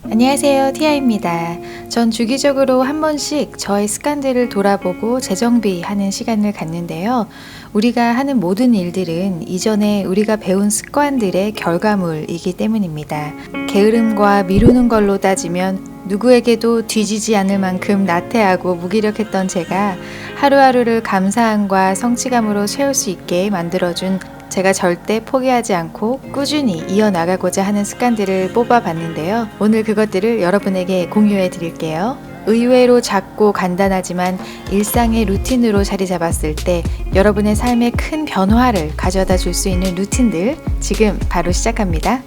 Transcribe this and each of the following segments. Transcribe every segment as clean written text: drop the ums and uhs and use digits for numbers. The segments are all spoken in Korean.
안녕하세요, 티아입니다. 전 주기적으로 한 번씩 저의 습관들을 돌아보고 재정비하는 시간을 갖는데요. 우리가 하는 모든 일들은 이전에 우리가 배운 습관들의 결과물이기 때문입니다. 게으름과 미루는 걸로 따지면 누구에게도 뒤지지 않을 만큼 나태하고 무기력했던 제가 하루하루를 감사함과 성취감으로 채울 수 있게 만들어준 제가 절대 포기하지 않고 꾸준히 이어나가고자 하는 습관들을 뽑아봤는데요. 오늘 그것들을 여러분에게 공유해 드릴게요. 의외로 작고 간단하지만 일상의 루틴으로 자리 잡았을 때 여러분의 삶에 큰 변화를 가져다 줄 수 있는 루틴들 지금 바로 시작합니다.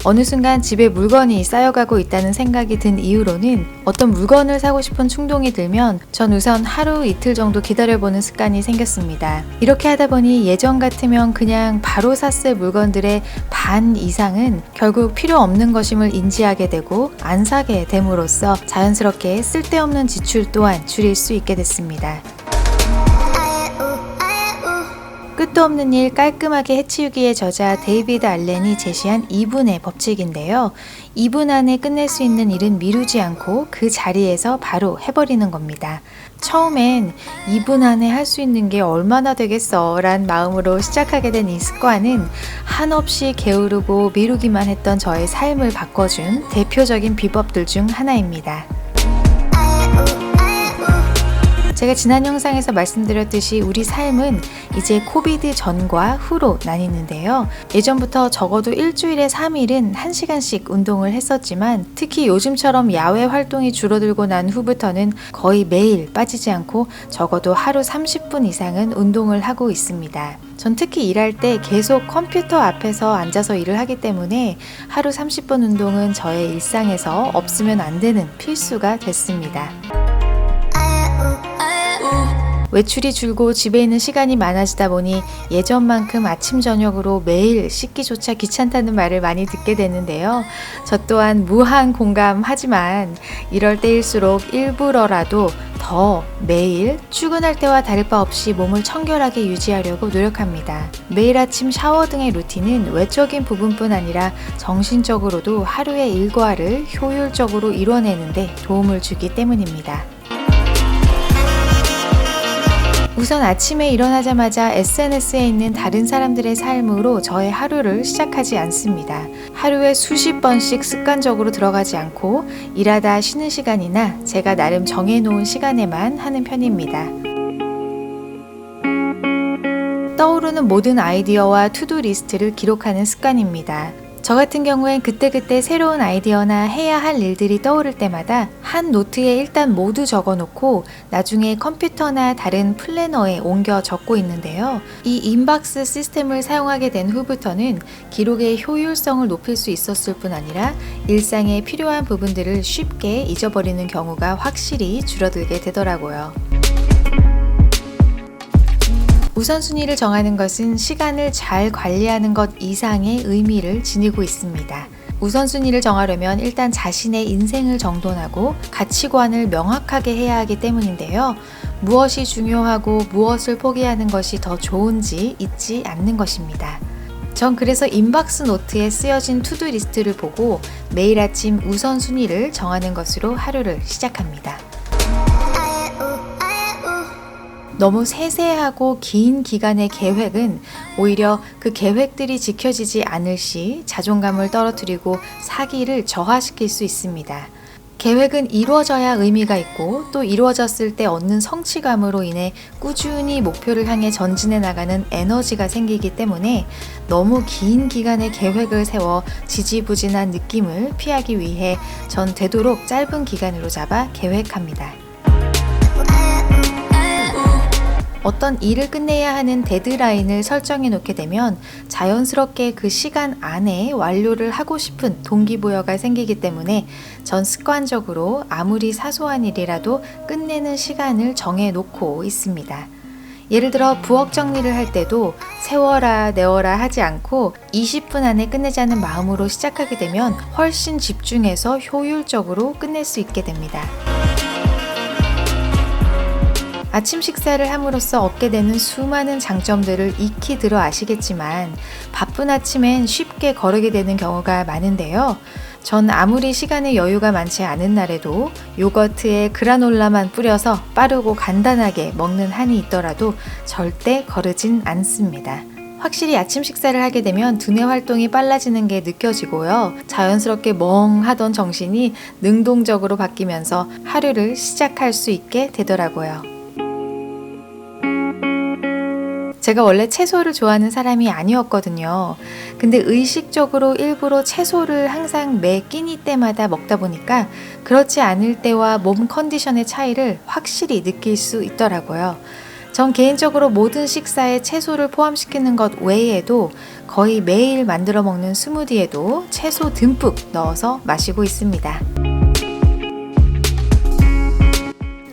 어느 순간 집에 물건이 쌓여가고 있다는 생각이 든 이후로는 어떤 물건을 사고 싶은 충동이 들면 전 우선 하루 이틀 정도 기다려보는 습관이 생겼습니다. 이렇게 하다 보니 예전 같으면 그냥 바로 샀을 물건들의 반 이상은 결국 필요 없는 것임을 인지하게 되고 안 사게 됨으로써 자연스럽게 쓸데없는 지출 또한 줄일 수 있게 됐습니다. 끝도 없는 일 깔끔하게 해치우기의 저자 데이비드 알렌이 제시한 2분의 법칙인데요. 2분 안에 끝낼 수 있는 일은 미루지 않고 그 자리에서 바로 해버리는 겁니다. 처음엔 2분 안에 할 수 있는 게 얼마나 되겠어 란 마음으로 시작하게 된 이 습관은 한없이 게으르고 미루기만 했던 저의 삶을 바꿔준 대표적인 비법들 중 하나입니다. 제가 지난 영상에서 말씀드렸듯이 우리 삶은 이제 코비드 전과 후로 나뉘는데요. 예전부터 적어도 일주일에 3일은 1시간씩 운동을 했었지만 특히 요즘처럼 야외 활동이 줄어들고 난 후부터는 거의 매일 빠지지 않고 적어도 하루 30분 이상은 운동을 하고 있습니다. 전 특히 일할 때 계속 컴퓨터 앞에서 앉아서 일을 하기 때문에 하루 30분 운동은 저의 일상에서 없으면 안 되는 필수가 됐습니다. 외출이 줄고 집에 있는 시간이 많아지다 보니 예전만큼 아침 저녁으로 매일 씻기조차 귀찮다는 말을 많이 듣게 되는데요. 저 또한 무한 공감하지만 이럴 때일수록 일부러라도 더 매일 출근할 때와 다를 바 없이 몸을 청결하게 유지하려고 노력합니다. 매일 아침 샤워 등의 루틴은 외적인 부분뿐 아니라 정신적으로도 하루의 일과를 효율적으로 이뤄내는 데 도움을 주기 때문입니다. 우선 아침에 일어나자마자 SNS에 있는 다른 사람들의 삶으로 저의 하루를 시작하지 않습니다. 하루에 수십 번씩 습관적으로 들어가지 않고 일하다 쉬는 시간이나 제가 나름 정해놓은 시간에만 하는 편입니다. 떠오르는 모든 아이디어와 투두 리스트를 기록하는 습관입니다. 저 같은 경우엔 그때그때 새로운 아이디어나 해야 할 일들이 떠오를 때마다 한 노트에 일단 모두 적어놓고 나중에 컴퓨터나 다른 플래너에 옮겨 적고 있는데요. 이 인박스 시스템을 사용하게 된 후부터는 기록의 효율성을 높일 수 있었을 뿐 아니라 일상에 필요한 부분들을 쉽게 잊어버리는 경우가 확실히 줄어들게 되더라고요. 우선순위를 정하는 것은 시간을 잘 관리하는 것 이상의 의미를 지니고 있습니다. 우선순위를 정하려면 일단 자신의 인생을 정돈하고 가치관을 명확하게 해야 하기 때문인데요. 무엇이 중요하고 무엇을 포기하는 것이 더 좋은지 잊지 않는 것입니다. 전 그래서 인박스 노트에 쓰여진 투두 리스트를 보고 매일 아침 우선순위를 정하는 것으로 하루를 시작합니다. 너무 세세하고 긴 기간의 계획은 오히려 그 계획들이 지켜지지 않을 시 자존감을 떨어뜨리고 사기를 저하시킬 수 있습니다. 계획은 이루어져야 의미가 있고 또 이루어졌을 때 얻는 성취감으로 인해 꾸준히 목표를 향해 전진해 나가는 에너지가 생기기 때문에 너무 긴 기간의 계획을 세워 지지부진한 느낌을 피하기 위해 전 되도록 짧은 기간으로 잡아 계획합니다. 어떤 일을 끝내야 하는 데드라인을 설정해 놓게 되면 자연스럽게 그 시간 안에 완료를 하고 싶은 동기부여가 생기기 때문에 전 습관적으로 아무리 사소한 일이라도 끝내는 시간을 정해 놓고 있습니다. 예를 들어 부엌 정리를 할 때도 세워라 내워라 하지 않고 20분 안에 끝내자는 마음으로 시작하게 되면 훨씬 집중해서 효율적으로 끝낼 수 있게 됩니다. 아침 식사를 함으로써 얻게 되는 수많은 장점들을 익히 들어 아시겠지만 바쁜 아침엔 쉽게 거르게 되는 경우가 많은데요. 전 아무리 시간에 여유가 많지 않은 날에도 요거트에 그라놀라만 뿌려서 빠르고 간단하게 먹는 한이 있더라도 절대 거르진 않습니다. 확실히 아침 식사를 하게 되면 두뇌 활동이 빨라지는 게 느껴지고요. 자연스럽게 멍하던 정신이 능동적으로 바뀌면서 하루를 시작할 수 있게 되더라고요. 제가 원래 채소를 좋아하는 사람이 아니었거든요. 근데 의식적으로 일부러 채소를 항상 매 끼니 때마다 먹다 보니까 그렇지 않을 때와 몸 컨디션의 차이를 확실히 느낄 수 있더라고요. 전 개인적으로 모든 식사에 채소를 포함시키는 것 외에도 거의 매일 만들어 먹는 스무디에도 채소 듬뿍 넣어서 마시고 있습니다.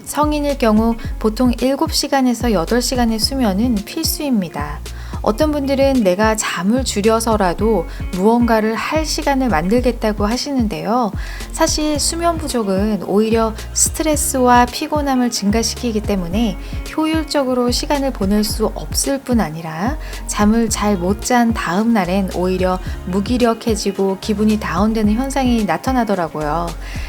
성인일 경우 보통 7시간에서 8시간의 수면은 필수입니다. 어떤 분들은 내가 잠을 줄여서라도 무언가를 할 시간을 만들겠다고 하시는데요. 사실 수면 부족은 오히려 스트레스와 피곤함을 증가시키기 때문에 효율적으로 시간을 보낼 수 없을 뿐 아니라 잠을 잘 못 잔 다음 날엔 오히려 무기력해지고 기분이 다운되는 현상이 나타나더라고요.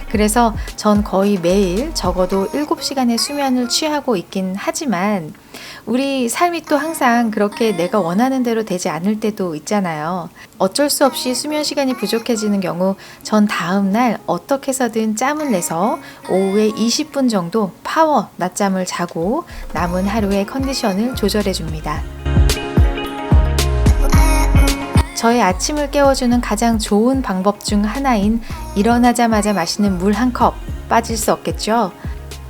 그래서 전 거의 매일 적어도 7시간의 수면을 취하고 있긴 하지만 우리 삶이 또 항상 그렇게 내가 원하는 대로 되지 않을 때도 있잖아요. 어쩔 수 없이 수면 시간이 부족해지는 경우 전 다음 날 어떻게 해서든 짬을 내서 오후에 20분 정도 파워 낮잠을 자고 남은 하루의 컨디션을 조절해 줍니다. 저의 아침을 깨워주는 가장 좋은 방법 중 하나인 일어나자마자 마시는 물 한 컵 빠질 수 없겠죠?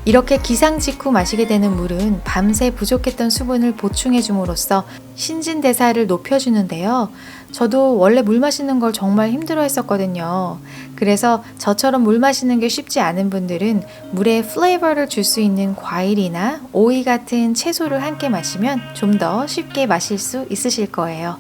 이렇게 기상 직후 마시게 되는 물은 밤새 부족했던 수분을 보충해 줌으로써 신진대사를 높여주는데요. 저도 원래 물 마시는 걸 정말 힘들어 했었거든요. 그래서 저처럼 물 마시는 게 쉽지 않은 분들은 물에 플레이버를 줄 수 있는 과일이나 오이 같은 채소를 함께 마시면 좀 더 쉽게 마실 수 있으실 거예요.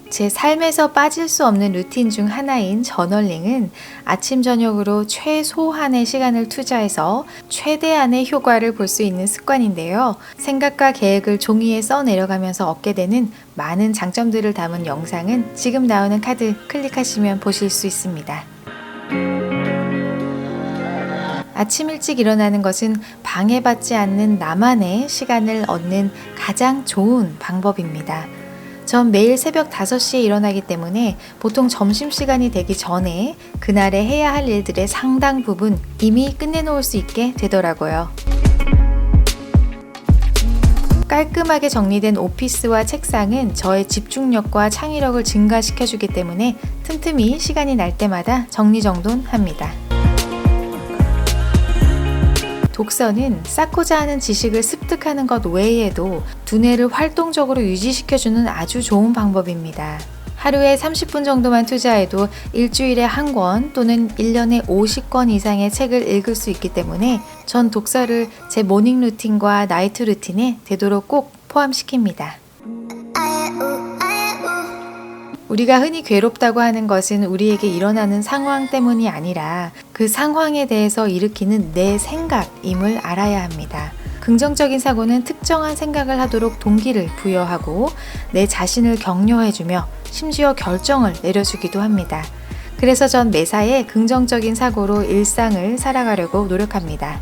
제 삶에서 빠질 수 없는 루틴 중 하나인 저널링은 아침 저녁으로 최소한의 시간을 투자해서 최대한의 효과를 볼 수 있는 습관인데요. 생각과 계획을 종이에 써 내려가면서 얻게 되는 많은 장점들을 담은 영상은 지금 나오는 카드 클릭하시면 보실 수 있습니다. 아침 일찍 일어나는 것은 방해받지 않는 나만의 시간을 얻는 가장 좋은 방법입니다. 전 매일 새벽 5시에 일어나기 때문에 보통 점심시간이 되기 전에 그날에 해야 할 일들의 상당 부분 이미 끝내놓을 수 있게 되더라고요. 깔끔하게 정리된 오피스와 책상은 저의 집중력과 창의력을 증가시켜주기 때문에 틈틈이 시간이 날 때마다 정리정돈합니다. 독서는 쌓고자 하는 지식을 습득하는 것 외에도 두뇌를 활동적으로 유지시켜주는 아주 좋은 방법입니다. 하루에 30분 정도만 투자해도 일주일에 한 권 또는 1년에 50권 이상의 책을 읽을 수 있기 때문에 전 독서를 제 모닝 루틴과 나이트 루틴에 되도록 꼭 포함시킵니다. 우리가 흔히 괴롭다고 하는 것은 우리에게 일어나는 상황 때문이 아니라 그 상황에 대해서 일으키는 내 생각임을 알아야 합니다. 긍정적인 사고는 특정한 생각을 하도록 동기를 부여하고 내 자신을 격려해주며 심지어 결정을 내려주기도 합니다. 그래서 전 매사에 긍정적인 사고로 일상을 살아가려고 노력합니다.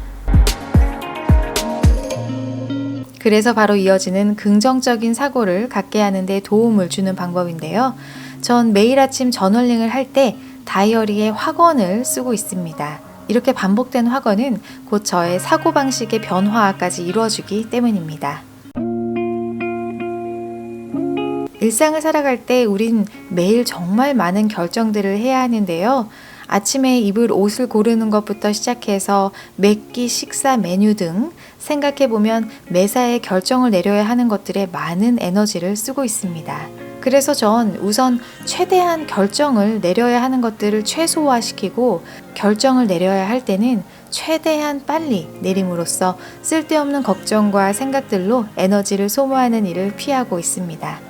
그래서 바로 이어지는 긍정적인 사고를 갖게 하는 데 도움을 주는 방법인데요. 전 매일 아침 저널링을 할 때 다이어리에 확언을 쓰고 있습니다. 이렇게 반복된 확언은 곧 저의 사고방식의 변화까지 이루어주기 때문입니다. 일상을 살아갈 때 우린 매일 정말 많은 결정들을 해야 하는데요. 아침에 입을 옷을 고르는 것부터 시작해서 매끼 식사 메뉴 등 생각해보면 매사에 결정을 내려야 하는 것들에 많은 에너지를 쓰고 있습니다. 그래서 전 우선 최대한 결정을 내려야 하는 것들을 최소화시키고 결정을 내려야 할 때는 최대한 빨리 내림으로써 쓸데없는 걱정과 생각들로 에너지를 소모하는 일을 피하고 있습니다.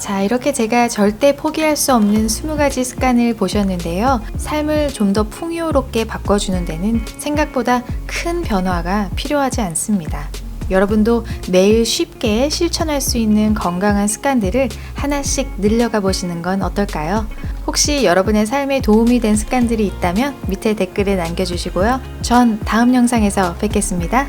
자, 이렇게 제가 절대 포기할 수 없는 20가지 습관을 보셨는데요. 삶을 좀 더 풍요롭게 바꿔주는 데는 생각보다 큰 변화가 필요하지 않습니다. 여러분도 매일 쉽게 실천할 수 있는 건강한 습관들을 하나씩 늘려가 보시는 건 어떨까요? 혹시 여러분의 삶에 도움이 된 습관들이 있다면 밑에 댓글에 남겨주시고요. 전 다음 영상에서 뵙겠습니다.